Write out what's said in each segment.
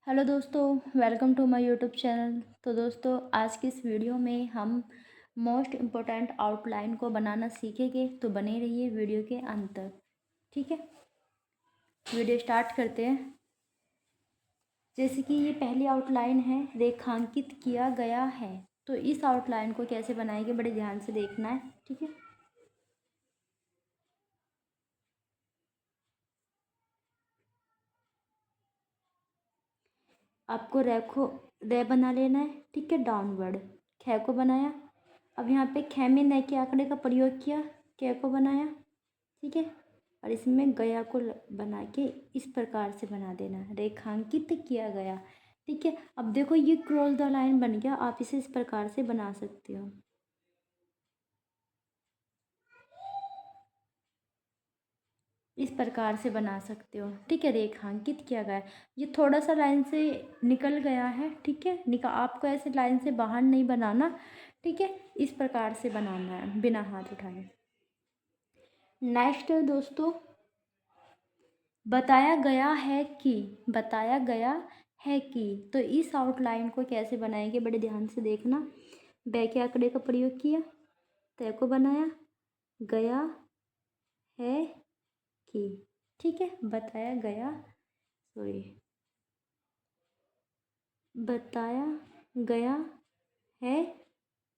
Hello दोस्तों, welcome to my YouTube channel. तो दोस्तों, आज की इस वीडियो में हम मोस्ट इम्पोर्टेंट आउटलाइन को बनाना सीखेंगे, तो बने रहिए वीडियो के अंत तक। ठीक है, वीडियो स्टार्ट करते हैं। जैसे कि ये पहली आउटलाइन है, रेखांकित किया गया है। तो इस आउटलाइन को कैसे बनाएंगे, बड़े ध्यान से देखना है। ठीक है, आपको रे बना लेना है। ठीक है, डाउनवर्ड ख को बनाया। अब यहाँ पे ख में न के आंकड़े का प्रयोग किया, क को बनाया। ठीक है, और इसमें गया को बना के इस प्रकार से बना देना, रेखांकित किया गया। ठीक है, अब देखो ये क्रॉस द लाइन बन गया। आप इसे इस प्रकार से बना सकते हो, इस प्रकार से बना सकते हो। ठीक है, रेखांकित किया गया। ये थोड़ा सा लाइन से निकल गया है। ठीक है, आपको ऐसे लाइन से बाहर नहीं बनाना। ठीक है, इस प्रकार से बनाना है बिना हाथ उठाए। नेक्स्ट दोस्तों, बताया गया है कि तो इस आउटलाइन को कैसे बनाएंगे, बड़े ध्यान से देखना। बै के आंकड़े का प्रयोग किया, तय को बनाया, गया है कि। ठीक है, बताया गया है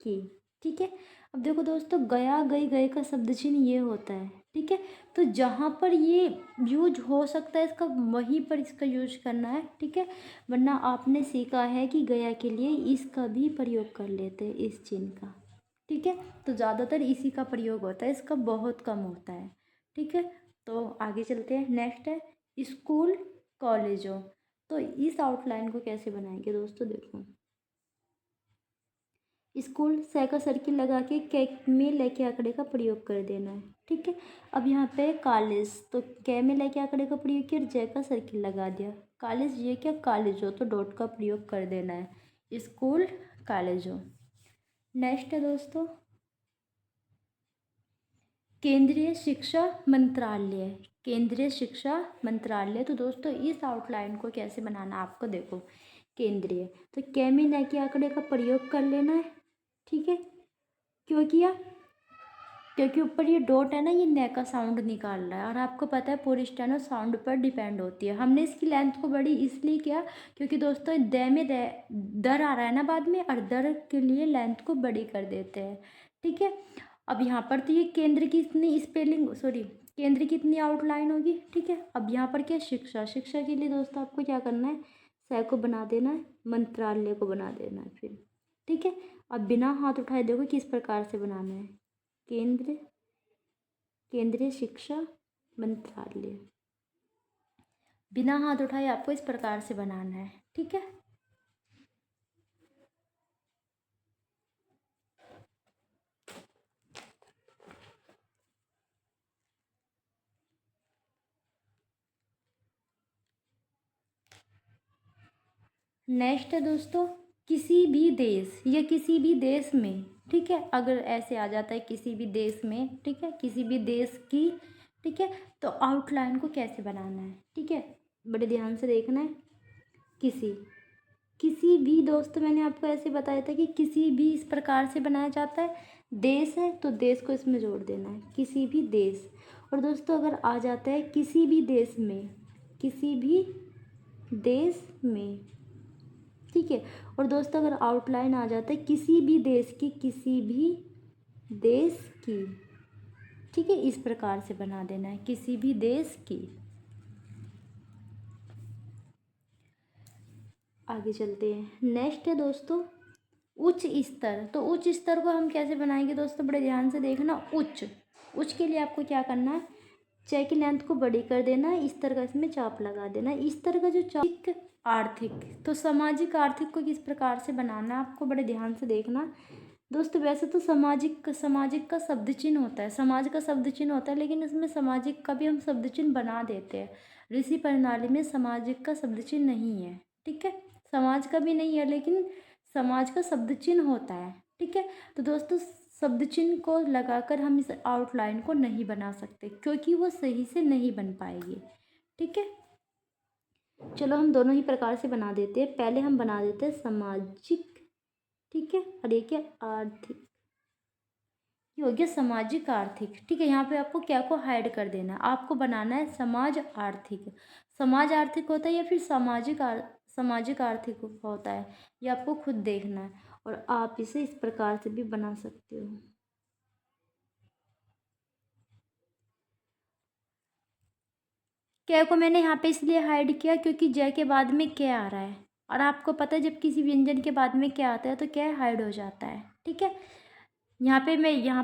कि। ठीक है, अब देखो दोस्तों, गया गई गए का शब्द चिन्ह ये होता है। ठीक है, तो जहाँ पर ये यूज हो सकता है इसका, वहीं पर इसका यूज करना है। ठीक है, वरना आपने सीखा है कि गया के लिए इसका भी प्रयोग कर लेते हैं, इस चिन्ह का। ठीक है, तो ज़्यादातर इसी का प्रयोग होता है, इसका बहुत कम होता है। ठीक है, तो आगे चलते हैं। नेक्स्ट है स्कूल कॉलेजों। तो इस आउटलाइन को कैसे बनाएंगे दोस्तों, देखो। स्कूल से का सर्किल लगा के कै में लेके आंकड़े का प्रयोग कर देना है। ठीक है, अब यहाँ पे कॉलेज, तो कै में लेके आंकड़े का प्रयोग किया और जय का सर्किल लगा दिया। कॉलेज ये क्या, कॉलेज हो, तो डॉट का प्रयोग कर देना है, स्कूल कॉलेज हो। नेक्स्ट है दोस्तों, केंद्रीय शिक्षा मंत्रालय। केंद्रीय शिक्षा मंत्रालय, तो दोस्तों इस आउटलाइन को कैसे बनाना आपको, देखो। केंद्रीय, तो कै में न के आंकड़े का प्रयोग कर लेना है। ठीक है, क्यों किया, क्योंकि ऊपर ये डॉट है ना, ये न का साउंड निकाल रहा है, और आपको पता है पूरी स्टेनो साउंड पर डिपेंड होती है। हमने इसकी लेंथ को बड़ी इसलिए किया क्योंकि दोस्तों द में दर आ रहा है ना बाद में, और दर के लिए लेंथ को बड़ी कर देते हैं। ठीक है, अब यहाँ पर तो ये केंद्र की इतनी स्पेलिंग, सॉरी, केंद्र की इतनी आउटलाइन होगी। ठीक है, अब यहाँ पर क्या, शिक्षा। शिक्षा के लिए दोस्तों आपको क्या करना है, स को बना देना है, मंत्रालय को बना देना है फिर। ठीक है, अब बिना हाथ उठाए देखो किस प्रकार से बनाना है। केंद्रीय शिक्षा मंत्रालय, बिना हाथ उठाए आपको इस प्रकार से बनाना है। ठीक है, नेक्स्ट है दोस्तों, किसी भी देश या किसी भी देश में। ठीक है, अगर ऐसे आ जाता है किसी भी देश में, ठीक है, किसी भी देश की। ठीक है, तो आउटलाइन को कैसे बनाना है। ठीक है, बड़े ध्यान से देखना है। किसी किसी भी दोस्तों, मैंने आपको ऐसे बताया था कि किसी भी इस प्रकार से बनाया जाता है। देश है तो देश को इसमें जोड़ देना है, किसी भी देश। और दोस्तों अगर आ जाता है किसी भी देश में, किसी भी देश में। ठीक है, और दोस्तों अगर आउटलाइन आ जाता है किसी भी देश की, किसी भी देश की। ठीक है, इस प्रकार से बना देना है, किसी भी देश की। आगे चलते हैं। नेक्स्ट है दोस्तों, उच्च स्तर। तो उच्च स्तर को हम कैसे बनाएंगे दोस्तों, बड़े ध्यान से देखना। उच्च के लिए आपको क्या करना है, च की लेंथ को बड़ी कर देना है, स्तर का इसमें चाप लगा देना है। स्तर का जो चाप, आर्थिक, तो सामाजिक आर्थिक को किस प्रकार से बनाना है आपको, बड़े ध्यान से देखना दोस्तों। वैसे तो सामाजिक का शब्द चिन्ह होता है, समाज का शब्द चिन्ह होता है, लेकिन इसमें सामाजिक का भी हम शब्द चिन्ह बना देते हैं। ऋषि प्रणाली में सामाजिक का शब्द चिन्ह नहीं है। ठीक है, समाज का भी नहीं है, लेकिन समाज का शब्द चिन्ह होता है। ठीक है, तो दोस्तों शब्द चिन्ह को लगाकर हम इस आउटलाइन को नहीं बना सकते, क्योंकि वो सही से नहीं बन पाएगी। ठीक है, चलो हम दोनों ही प्रकार से बना देते हैं। पहले हम बना देते हैं सामाजिक, ठीक है, और ये क्या, आर्थिक। ये हो गया सामाजिक आर्थिक, ठीक है। यहाँ पे आपको क्या को हाइड कर देना है, आपको बनाना है समाज आर्थिक। समाज आर्थिक होता है या फिर सामाजिक आर्थिक होता है, ये आपको खुद देखना है। और आप इसे इस प्रकार से भी बना सकते हो। क्या को मैंने यहाँ पे इसलिए हाइड किया क्योंकि जय के बाद में क्या आ रहा है, और आपको पता है जब किसी व्यंजन के बाद में क्या आता है तो क्या हाइड हो जाता है, ठीक है। यहाँ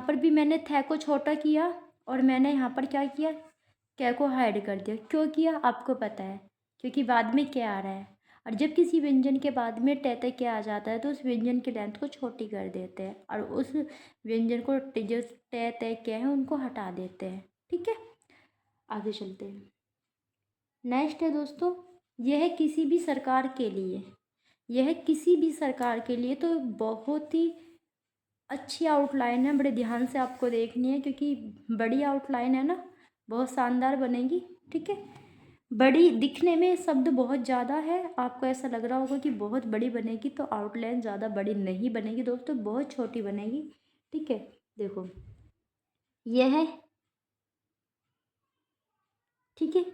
पर भी मैंने थे को छोटा किया, और मैंने यहाँ पर क्या किया, क्या को हाइड कर दिया। क्यों किया आपको पता है, क्योंकि बाद में क्या आ रहा है, और जब किसी व्यंजन के बाद में टे तक क्या आ जाता है तो उस व्यंजन की लेंथ को छोटी कर देते हैं, और उस व्यंजन को जो टे तय क्या है उनको हटा देते हैं, ठीक है। आगे चलते हैं। नेक्स्ट है दोस्तों, यह किसी भी सरकार के लिए, यह किसी भी सरकार के लिए तो बहुत ही अच्छी आउटलाइन है, बड़े ध्यान से आपको देखनी है क्योंकि बड़ी आउटलाइन है ना, बहुत शानदार बनेगी, ठीक है। बड़ी दिखने में शब्द बहुत ज़्यादा है, आपको ऐसा लग रहा होगा कि बहुत बड़ी बनेगी, तो आउटलाइन ज़्यादा बड़ी नहीं बनेगी दोस्तों, बहुत छोटी बनेगी, ठीक है। देखो यह है, ठीक है।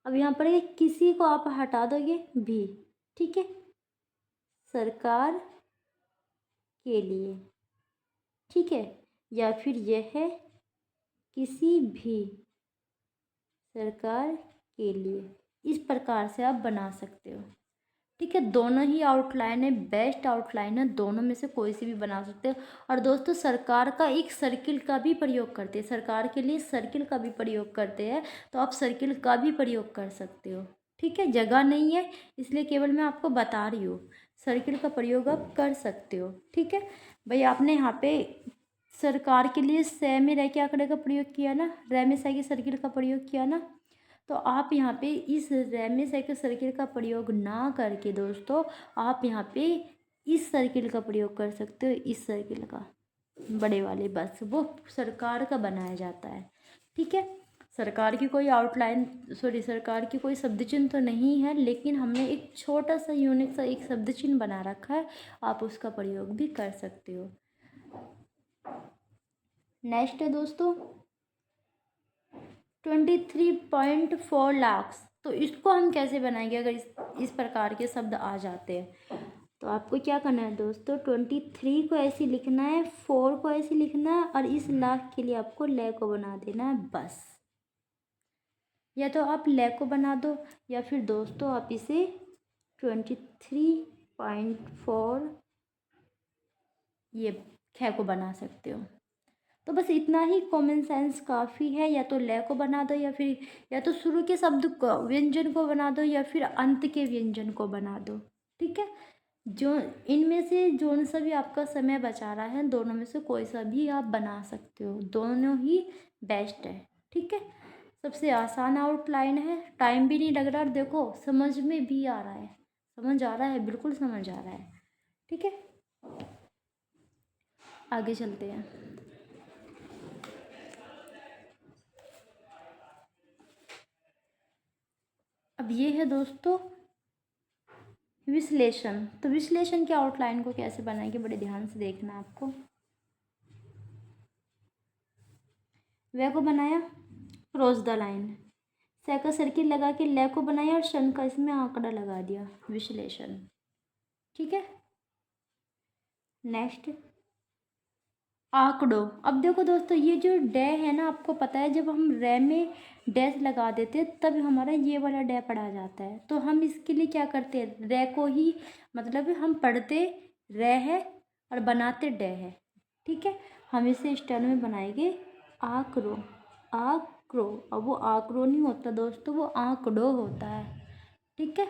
अब यहाँ पर किसी को आप हटा दोगे भी, ठीक है, सरकार के लिए, ठीक है, या फिर यह है किसी भी सरकार के लिए, इस प्रकार से आप बना सकते हो, ठीक है। दोनों ही आउटलाइन है, बेस्ट आउटलाइन है, दोनों में से कोई सी भी बना सकते हो। और दोस्तों सरकार का एक सर्किल का भी प्रयोग करते हैं, सरकार के लिए सर्किल का भी प्रयोग करते हैं, तो आप सर्किल का भी प्रयोग कर सकते हो, ठीक है। जगह नहीं है इसलिए केवल मैं आपको बता रही हूँ, सर्किल का प्रयोग आप कर सकते हो, ठीक है। भाई आपने यहाँ पे सरकार के लिए से में रह के आंकड़े का प्रयोग किया ना, रे में से के सर्किल का प्रयोग किया ना, तो आप यहाँ पे इस रेमी साइकिल सर्किल का प्रयोग ना करके दोस्तों आप यहाँ पे इस सर्किल का प्रयोग कर सकते हो, इस सर्किल का, बड़े वाले, बस वो सरकार का बनाया जाता है, ठीक है। सरकार की कोई आउटलाइन, सॉरी, सरकार की कोई शब्द चिन्ह तो नहीं है, लेकिन हमने एक छोटा सा यूनिक सा एक शब्द चिन्ह बना रखा है, आप उसका प्रयोग भी कर सकते हो। नेक्स्ट है दोस्तों 23.4 लाख, तो इसको हम कैसे बनाएंगे अगर इस प्रकार के शब्द आ जाते हैं। तो आपको क्या करना है दोस्तों, 23 को ऐसे लिखना है, 4 को ऐसे लिखना है, और इस लाख के लिए आपको ले को बना देना है बस। या तो आप ले को बना दो, या फिर दोस्तों आप इसे 23.4 ये खे को बना सकते हो। तो बस इतना ही कॉमन सेंस काफ़ी है, या तो ले को बना दो, या तो शुरू के शब्द को व्यंजन को बना दो, या फिर अंत के व्यंजन को बना दो, ठीक है। जो इनमें से जो सा भी आपका समय बचा रहा है, दोनों में से कोई सा भी आप बना सकते हो, दोनों ही बेस्ट है, ठीक है। सबसे आसान आउटलाइन है, टाइम भी नहीं लग रहा, और देखो समझ में भी आ रहा है, समझ आ रहा है, बिल्कुल समझ आ रहा है, ठीक है। आगे चलते हैं। अब ये है दोस्तों विश्लेषण। तो विश्लेषण के आउटलाइन को कैसे बनाएंगे, बड़े ध्यान से देखना आपको। वे को बनाया क्रॉस द लाइन, से का सर्किल लगा के ले को बनाया, और शन का इसमें आंकड़ा लगा दिया, विश्लेषण, ठीक है। नेक्स्ट आंकड़ों। अब देखो दोस्तों ये जो डे है ना, आपको पता है जब हम रे में डैश लगा देते हैं तब हमारा ये वाला डे पढ़ा जाता है, तो हम इसके लिए क्या करते हैं, रे को ही, मतलब हम पढ़ते रे है और बनाते डे है, ठीक है। हम इसे स्टाइल में बनाएंगे आंकड़ों, आंकड़ों। अब वो आंकड़ों नहीं होता दोस्तों, वो आंकड़ों होता है, ठीक है।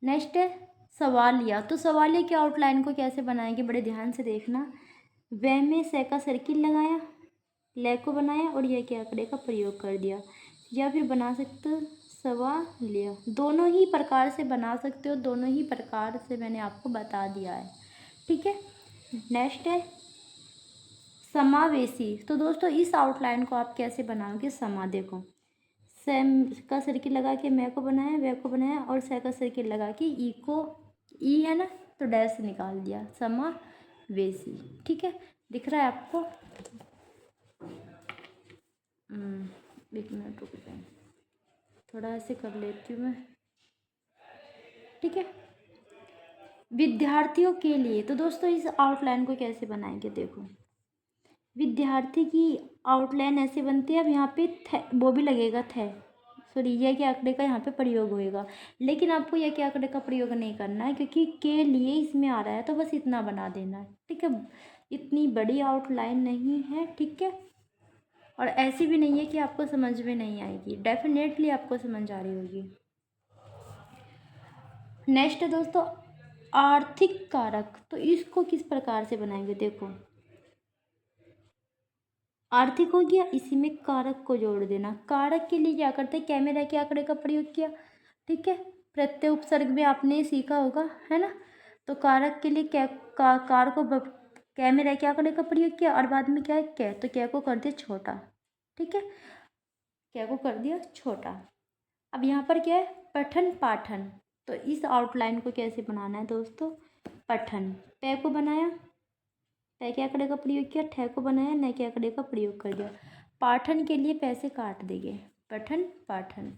नेक्स्ट है सवालिया। तो सवालिया की आउटलाइन को कैसे बनाएंगे, बड़े ध्यान से देखना। वह में से का सर्किल लगाया, ले को बनाया, और यह के आंकड़े का प्रयोग कर दिया, या फिर बना सकते हो सवालिया। दोनों ही प्रकार से बना सकते हो, दोनों ही प्रकार से मैंने आपको बता दिया है, ठीक है। नेक्स्ट है समावेशी। तो दोस्तों इस आउटलाइन को आप कैसे बनाओगे, देखो सेम का सर्किल लगा के मैं को बनाया, वे को बनाया और से का सर्किल लगा के ई को, ई है ना तो डैश निकाल दिया, समावेशी। ठीक है, दिख रहा है आपको? एक मिनट रुक जाए, थोड़ा ऐसे कर लेती हूँ मैं। ठीक है, विद्यार्थियों के लिए तो दोस्तों इस आउटलाइन को कैसे बनाएंगे, देखो विद्यार्थी की आउटलाइन ऐसे बनती है। अब यहाँ पे वो भी लगेगा थे, सॉरी यह के आंकड़े का यहाँ पे प्रयोग होएगा, लेकिन आपको यह के आंकड़े का प्रयोग नहीं करना है क्योंकि के लिए इसमें आ रहा है, तो बस इतना बना देना है। ठीक है, इतनी बड़ी आउटलाइन नहीं है। ठीक है, और ऐसी भी नहीं है कि आपको समझ में नहीं आएगी, डेफिनेटली आपको समझ आ रही होगी। नेक्स्ट है दोस्तों आर्थिक कारक, तो इसको किस प्रकार से बनाएंगे, देखो आर्थिक हो गया, इसी में कारक को जोड़ देना। कारक के लिए क्या करते हैं, कैमरा के आंकड़े का प्रयोग किया। ठीक है, प्रत्यय उपसर्ग में आपने सीखा होगा, है ना। तो कारक के लिए कार को कैमरा के आंकड़े का प्रयोग किया और बाद में क्या है कै, तो कै को कर दिया छोटा। ठीक है, कै को कर दिया छोटा। अब यहाँ पर क्या है पठन पाठन, तो इस आउटलाइन को कैसे बनाना है दोस्तों, पठन पै को बनाया, पै के आंकड़े का प्रयोग किया, ठै को बनाया, न के आंकड़े का प्रयोग कर दिया। पाठन के लिए पैसे काट देंगे, पठन पाठन।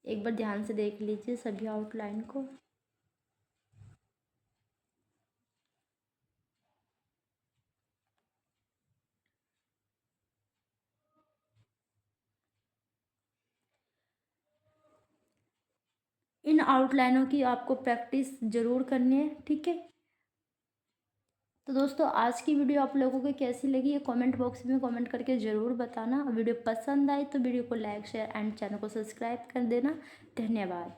एक बार ध्यान से देख लीजिए सभी आउटलाइन को। इन आउटलाइनों की आपको प्रैक्टिस ज़रूर करनी है। ठीक है, तो दोस्तों आज की वीडियो आप लोगों को कैसी लगी ये कमेंट बॉक्स में कमेंट करके ज़रूर बताना। वीडियो पसंद आई तो वीडियो को लाइक शेयर एंड चैनल को सब्सक्राइब कर देना। धन्यवाद।